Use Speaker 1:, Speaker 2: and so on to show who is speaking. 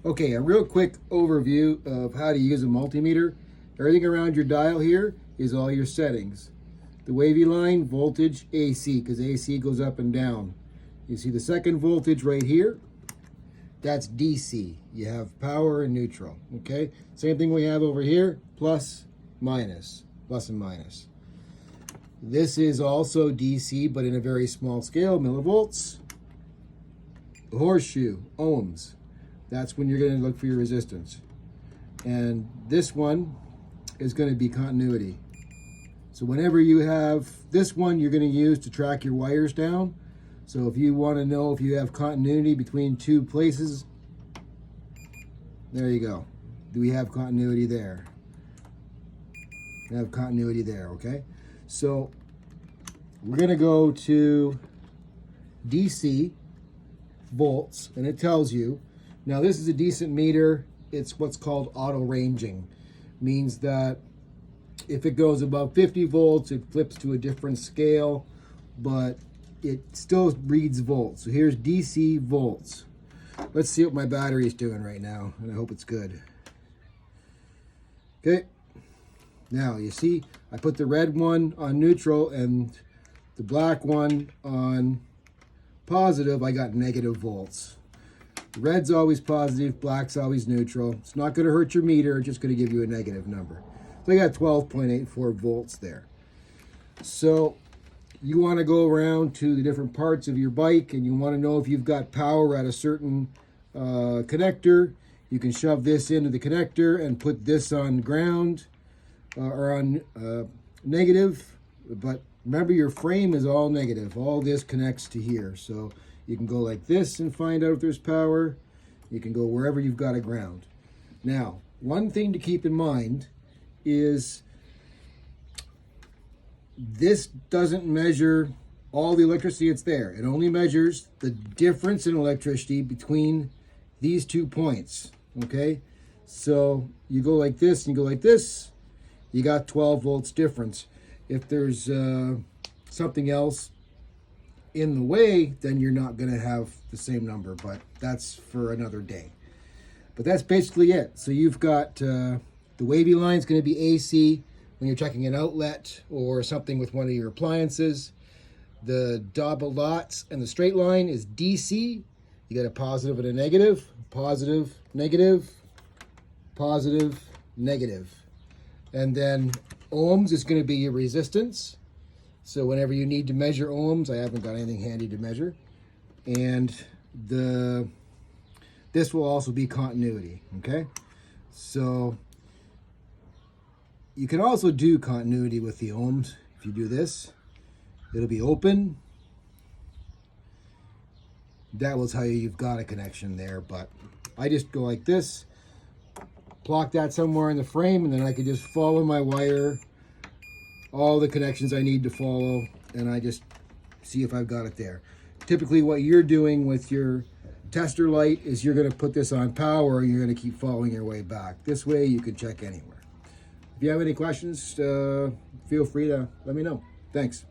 Speaker 1: Okay, a real quick overview of how to use a multimeter. Everything around your dial here is all your settings. The wavy line, voltage, AC, because AC goes up and down. You see the second voltage right here? That's DC. You have power and neutral, okay? Same thing we have over here, plus, minus, plus and minus. This is also DC, but in a very small scale, millivolts. The horseshoe, ohms. That's when you're going to look for your resistance. And this one is going to be continuity. So whenever you have this one, you're going to use to track your wires down. So if you want to know if you have continuity between two places, there you go. Do we have continuity there? We have continuity there, okay? So we're going to go to DC volts, and it tells you. Now this is a decent meter. It's what's called auto ranging. Means that if it goes above 50 volts, it flips to a different scale, but it still reads volts. So here's DC volts. Let's see what my battery is doing right now, and I hope it's good. Okay. Now you see, I put the red one on neutral and the black one on positive. I got negative volts. Red's always positive, black's always neutral. It's not going to hurt your meter, it's just going to give you a negative number. So I got 12.84 volts there. So you want to go around to the different parts of your bike and you want to know if you've got power at a certain connector. You can shove this into the connector and put this on ground or on negative. But remember, your frame is all negative. All this connects to here. So you can go like this and find out if there's power. You can go wherever you've got a ground. Now, one thing to keep in mind is this doesn't measure all the electricity that's there. It only measures the difference in electricity between these 2 points, okay? So you go like this and you go like this, you got 12 volts difference. If there's something else in the way, then you're not going to have the same number, but that's for another day. But that's basically it. So you've got the wavy line is going to be AC when you're checking an outlet or something with one of your appliances. The double dots and the straight line is DC. You got a positive and a negative, positive, negative, positive, negative. And then ohms is going to be your resistance. So whenever you need to measure ohms, I haven't got anything handy to measure. And this will also be continuity, okay? So you can also do continuity with the ohms. If you do this, it'll be open. That will tell you you've got a connection there, but I just go like this, block that somewhere in the frame, and then I can just follow my wire, all the connections I need to follow, and I just see if I've got it there. Typically what you're doing with your tester light is you're going to put this on power and you're going to keep following your way back. This way you can check anywhere. If you have any questions, feel free to let me know. Thanks.